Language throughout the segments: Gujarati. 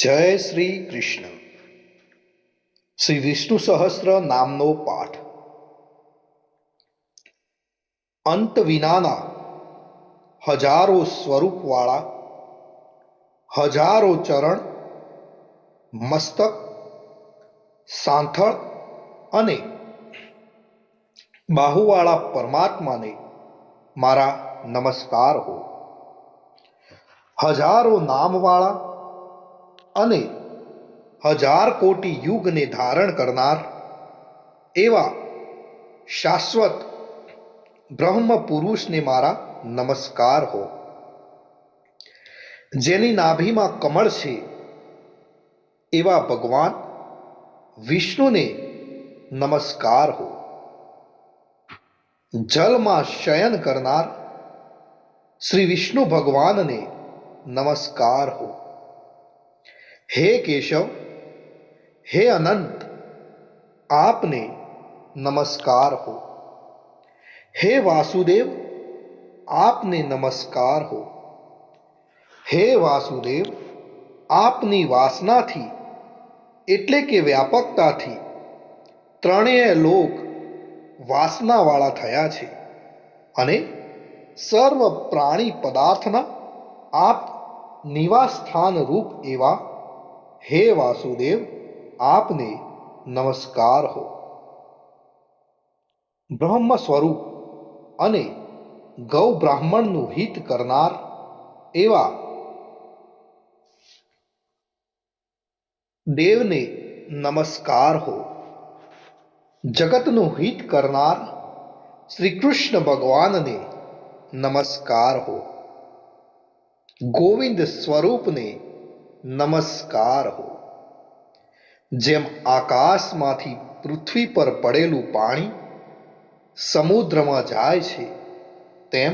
જય શ્રી કૃષ્ણ. શ્રી વિષ્ણુ સહસ્ત્ર નામનો પાઠ. અંત વિનાના હજારો સ્વરૂપવાળા, હજારો ચરણ, મસ્તક, સાંથળ અને બાહુવાળા પરમાત્માને મારા નમસ્કાર હો. હજારો નામવાળા અને હજાર કોટી યુગને ધારણ કરનાર એવા શાશ્વત બ્રહ્મ પુરુષને મારા નમસ્કાર હો. જેની નાભીમાં કમળ છે એવા ભગવાન વિષ્ણુને નમસ્કાર હો. જલમાં શયન કરનાર શ્રી વિષ્ણુ ભગવાનને નમસ્કાર હો. હે કેશવ, હે અનંત, આપને નમસ્કાર હો. હે વાસુદેવ, આપને નમસ્કાર હો. હે વાસુદેવ, આપની વાસનાથી એટલે કે વ્યાપકતાથી ત્રણેય લોક વાસનાવાળા થયા છે અને સર્વ પ્રાણી પદાર્થના આપ નિવાસ સ્થાન રૂપ એવા હે વાસુદેવ, આપને નમસ્કાર હો. બ્રહ્મ સ્વરૂપ અને ગૌ બ્રાહ્મણનું હિત કરનાર એવા દેવને નમસ્કાર હો. જગતનું હિત કરનાર શ્રી કૃષ્ણ ભગવાનને નમસ્કાર હો. ગોવિંદ સ્વરૂપને નમસ્કાર હો. જેમ આકાશમાંથી પૃથ્વી પર પડેલું પાણી સમુદ્રમાં જાય છે તેમ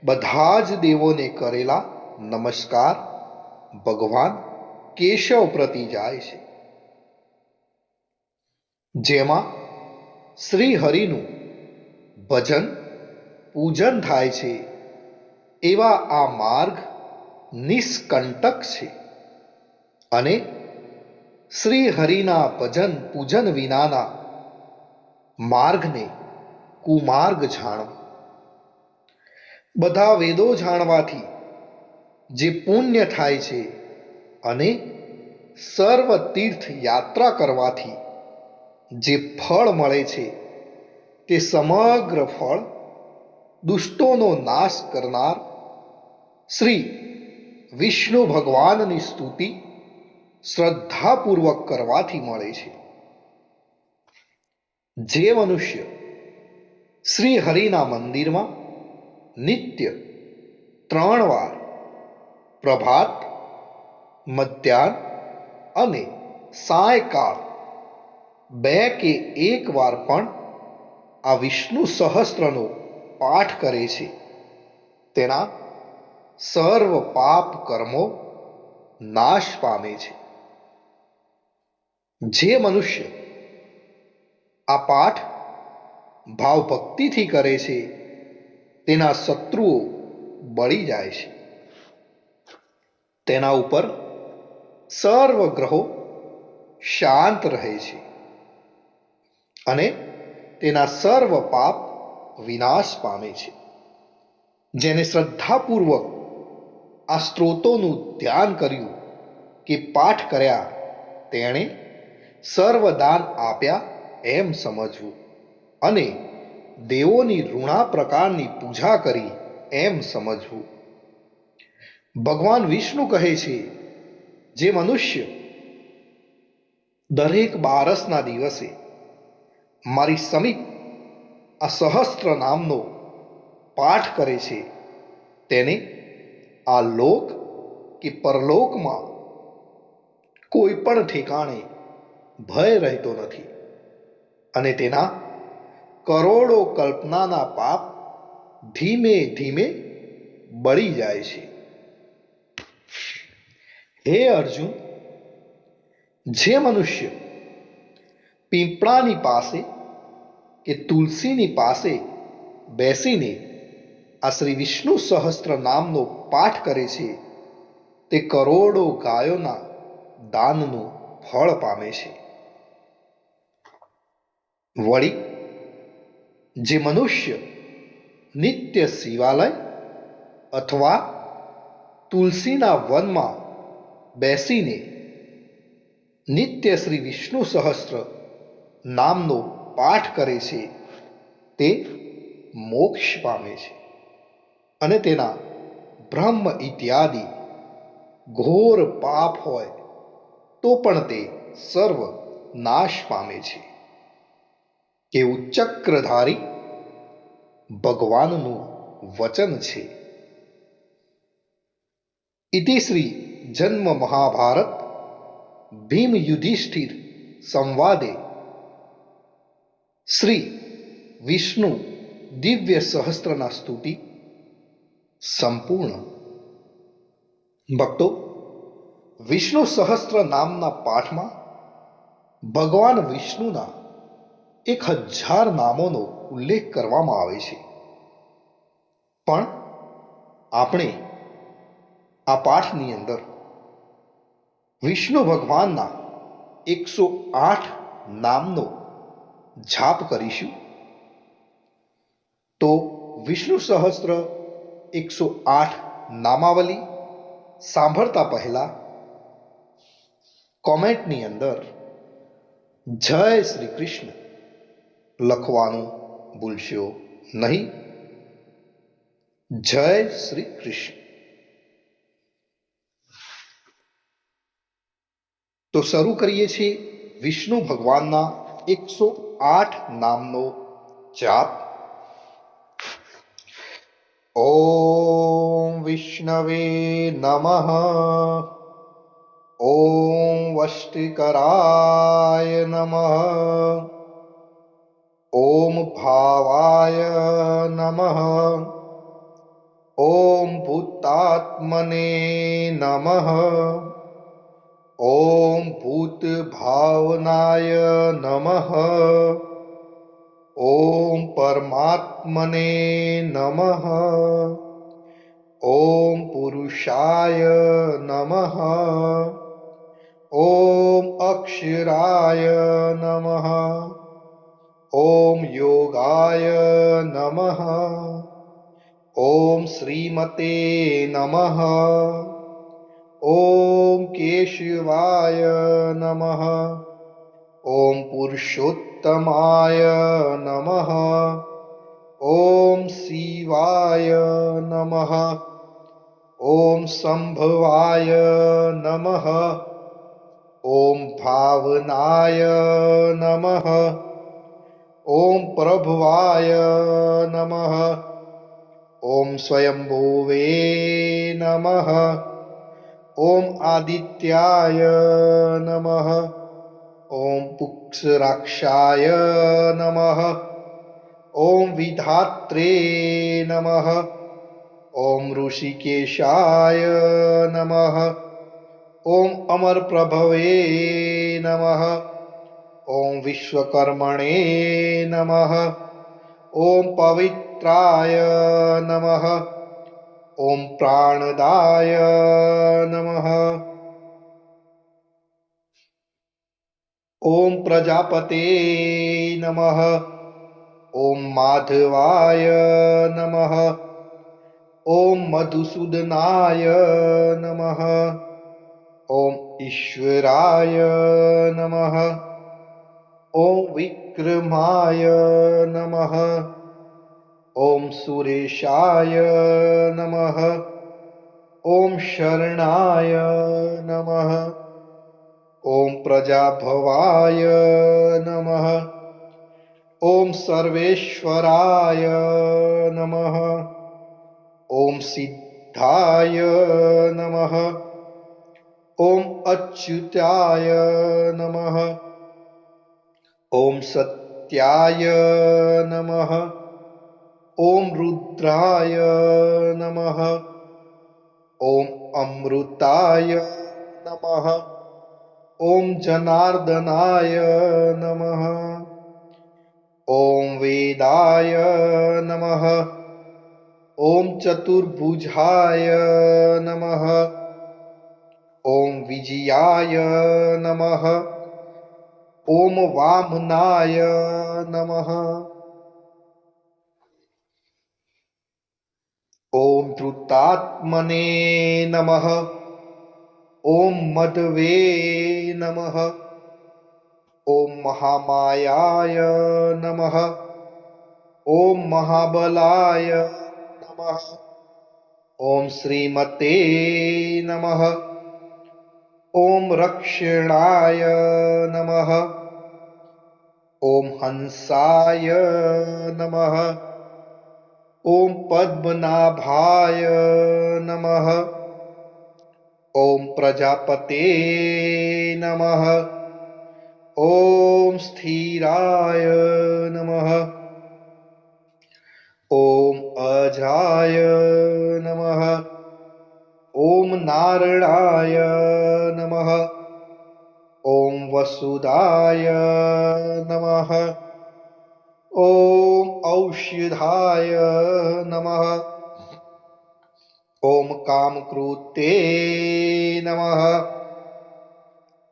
બધા જ દેવોને કરેલા નમસ્કાર ભગવાન કેશવ પ્રતિ જાય છે. જેમાં શ્રી હરિનું ભજન પૂજન થાય છે એવા આ માર્ગ નિષ્કંટક છે અને શ્રી હરિના ભજન પૂજન વિનાના માર્ગને કુમાર્ગ જાણો. બધા વેદો જાણવાથી જે પુણ્ય થાય છે અને સર્વ તીર્થ યાત્રા કરવાથી જે ફળ મળે છે તે સમગ્ર ફળ દુષ્ટોનો નાશ કરનાર શ્રી વિષ્ણુ ભગવાનની સ્તુતિ શ્રદ્ધાપૂર્વક કરવાથી મળે છે. જે મનુષ્ય શ્રી હરિના મંદિરમાં નિત્ય 3 વાર પ્રભાત, મધ્યાહ્ન અને સાયકાળ 2 કે 1 વાર પણ આ વિષ્ણુ સહસ્ત્રનો પાઠ કરે છે તેના સર્વ પાપ કર્મો નાશ પામે છે. જે મનુષ્ય આ પાઠ ભાવભક્તિથી કરે છે તેના શત્રુઓ બળી જાય છે. તેના ઉપર સર્વ ગ્રહો શાંત રહે છે અને તેના સર્વ પાપ વિનાશ પામે છે. જેને શ્રદ્ધાપૂર્વક આ સ્ત્રોતોનું ધ્યાન કર્યું કે પાઠ કર્યા તેણે સર્વદાન આપ્યા એમ સમજવું અને દેવોની ઋણા પ્રકારની પૂજા કરી એમ સમજવું. ભગવાન વિષ્ણુ કહે છે, જે મનુષ્ય દરેક બારસના દિવસે મારી સમીપ આ સહસ્ત્ર નામનો પાઠ કરે છે તેને આ લોક કે પરલોકમાં કોઈ પણ ઠેકાણે ભય રહેતો નથી અને તેના કરોડો કલ્પનાના પાપ ધીમે ધીમે બળી જાય છે. હે અર્જુન, જે મનુષ્ય પીપળાની પાસે કે તુલસીની પાસે બેસીને આ શ્રી વિષ્ણુ સહસ્ત્ર નામનો પાઠ કરે છે તે કરોડો ગાયોના દાનનું ફળ પામે છે. વળી જે મનુષ્ય નિત્ય શિવાલય અથવા તુલસીના વનમાં બેસીને નિત્ય શ્રી વિષ્ણુ સહસ્ત્ર નામનો પાઠ કરે છે તે મોક્ષ પામે છે અને તેના બ્રહ્મ ઇત્યાદિ ઘોર પાપ હોય તો પણ તે સર્વ નાશ પામે છે. કેવું ચક્રધારી ભગવાનનું વચન છે. ઇતિ શ્રી જન્મ મહાભારત ભીમ યુધિષ્ઠિર સંવાદે શ્રી વિષ્ણુ દિવ્ય સહસ્ત્રના સ્તુતિ સંપૂર્ણ. ભક્તો, વિષ્ણુ સહસ્ત્ર નામના પાઠમાં ભગવાન વિષ્ણુના 1000 નામોનો ઉલ્લેખ કરવામાં આવે છે. પણ આપણે આ પાઠની અંદર વિષ્ણુ ભગવાનના 108 નામનો જાપ કરીશું. તો વિષ્ણુ સહસ્ત્ર 108 નામાવલી સાંભળતા પહેલા કોમેન્ટની અંદર જય શ્રી કૃષ્ણ લખવાનું ભૂલશો નહીં. જય શ્રી કૃષ્ણ. તો શરૂ કરીએ છીએ વિષ્ણુ ભગવાનના 108 નામનો જાપ. ઓમ વિષ્ણવે નમઃ. ઓમ વષ્ટિકરાય નમઃ. ઓમ ભાવાય નમઃ. ઓમ ભૂતાત્મને નમઃ. ઓમ ભૂતભાવનાય નમઃ. ઓમ પરમાત્મને નમઃ. ઓમ પુરુષાય નમઃ. ઓમ અક્ષરાય નમઃ. ઓમ યોગાય નમઃ. ઓમ શ્રીમતે નમઃ. ઓમ કેશવાય નમઃ. ઓમ પુરુષોત્તમાય નમઃ. ઓમ શિવાય નમઃ. ઓમ સંભવાય નમઃ. ઓમ ભાવનાય નમઃ. ઓમ પ્રભવાય નમઃ. ઓમ સ્વયંભુવે નમઃ. ઓમ આદિત્યાય નમઃ. ઓમ પુક્ષરાક્ષાય નમઃ. ઓમ વિધાત્રે નમઃ. ઓમ ઋષિકેશાય નમઃ. ઓમ અમરપ્રભવે નમઃ. ઓમ વિશ્વકર્મણે નમઃ. ઓમ પવિત્રાય નમઃ. ઓમ પ્રાણદાય નમઃ. ઓમ પ્રજાપતે નમઃ. ઓમ માધવાય નમઃ. ઓમ મધુસૂદનાય નમઃ. ઓમ ઈશ્વરાય નમઃ. ઓમ વિક્રમાય નમઃ. ઓમ સુરેશાય નમઃ. ઓમ શરણાય નમઃ. ઓમ પ્રજાભવાય નમઃ. ઓમ સર્વેશ્વરાય નમઃ. ઓમ સિદ્ધાય નમઃ. ઓમ અચ્યુતાય નમઃ. ઓમ સત્યાય નમઃ. ઓમ રુદ્રાય નમઃ. ઓમ અમૃતાય નમઃ. ઓમ જનાર્દનાય નમઃ. ઓમ વેદાય નમઃ. ઓમ ચતુર્ભુજાય નમઃ. ॐ विजयाय नमः। ॐ वामनाय नमः। ॐ धृतात्मने नमः। ॐ मदवे नमः। ॐ महामायाय नमः। ॐ महाबलाय नमः। ॐ श्रीमते नमः। ॐ रक्षणाय नमः। ॐ हंसाय नमः। ॐ पद्मनाभाय नमः। ॐ प्रजापते नमः। ॐ स्थिराय नमः। ॐ अजाय नमः। ॐ नारायणाय नमः। ॐ वसुदाय नमः। ॐ औषधाय नमः। ॐ कामकृते नमः।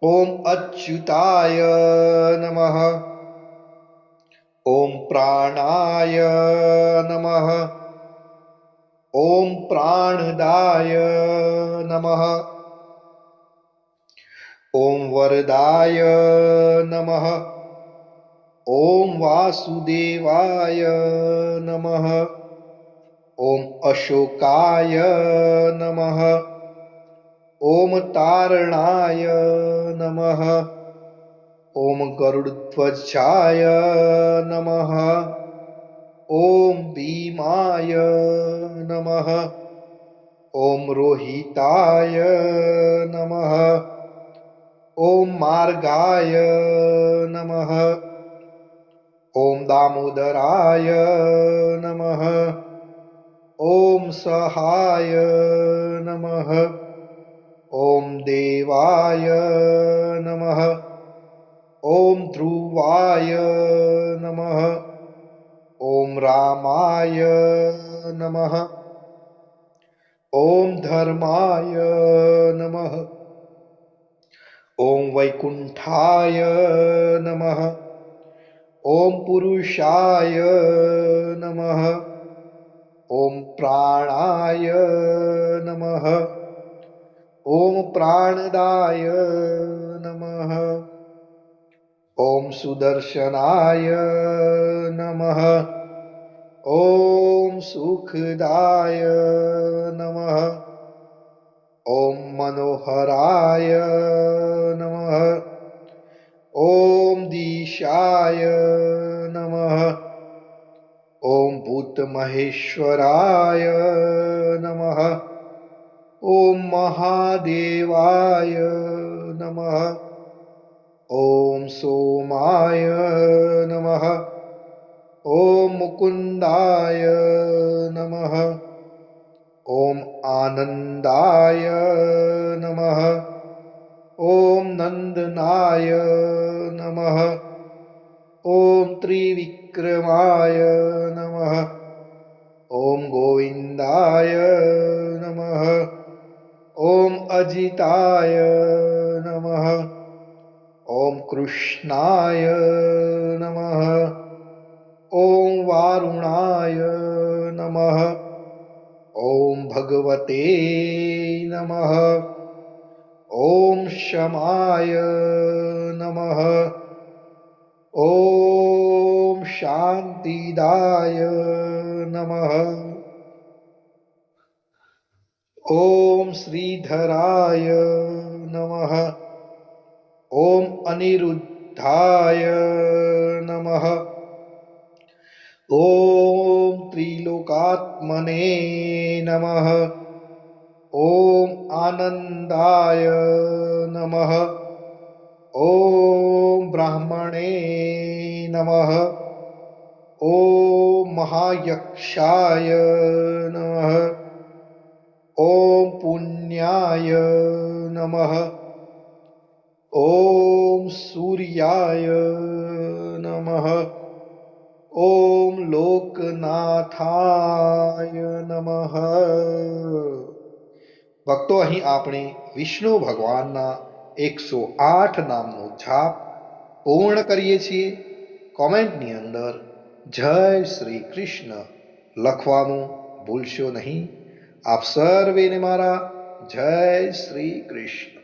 ॐ अच्युताय नमः। ॐ प्राणाय नमः। ॐ प्राणदाय नमः। ॐ वरदाय नमः। ॐ वासुदेवाय नमः। ॐ अशोकाय नमः। ॐ तारणाय नमः। ॐ गरुडध्वजाय नमः। ॐ भीमाय नमः। ॐ रोहिताय नमः। ॐ मार्गाय नमः। ॐ दामोदराय नमः। ॐ सहाय नमः। ॐ देवाय नमः। ॐ ध्रुवाय नमः। ॐ रामाय नमः। ॐ धर्माय नमः। ॐ वैकुण्ठाय नमः। ॐ पुरुषाय नमः। ॐ प्राणाय नमः। ॐ प्राणदाय नमः। ॐ सुदर्शनाय नमः। ॐ सुखदाय नमः। ॐ मनोहराय नमः। ॐ दिशाय नमः। ॐ भूतमहेश्वराय नमः। ॐ महादेवाय नमः। ॐ सोमाय नमः। ॐ मुकुन्दाय नमः। ॐ आनन्दाय नमः। ॐ नन्दनाय नमः। ॐ त्रिविक्रमाय नमः। ॐ गोविन्दाय नमः। ॐ अजिताय नमः। ॐ कृष्णाय नमः। ॐ वारुणाय नमः। ॐ भगवते नमः। ॐ शमाय नमः। ॐ शान्तिदाय नमः। ॐ श्रीधराय नमः। ॐ अनिरुद्धाय नमः। ॐ त्रिलोकात्मने नमः। ॐ आनन्दाय नमः। ॐ ब्राह्मणे नमः। ॐ महायक्षाय नमः। ॐ पुण्याय नमः। ॐ सूर्याय नमः। ॐ लोकनाथाय नमः। ભક્તો, અહીં આપણે વિષ્ણુ ભગવાનના 108 નામનો જાપ પૂર્ણ કરીએ છીએ. કોમેન્ટની અંદર જય શ્રી કૃષ્ણ લખવાનું ભૂલશો નહીં. આપ સર્વેને મારા જય શ્રી કૃષ્ણ.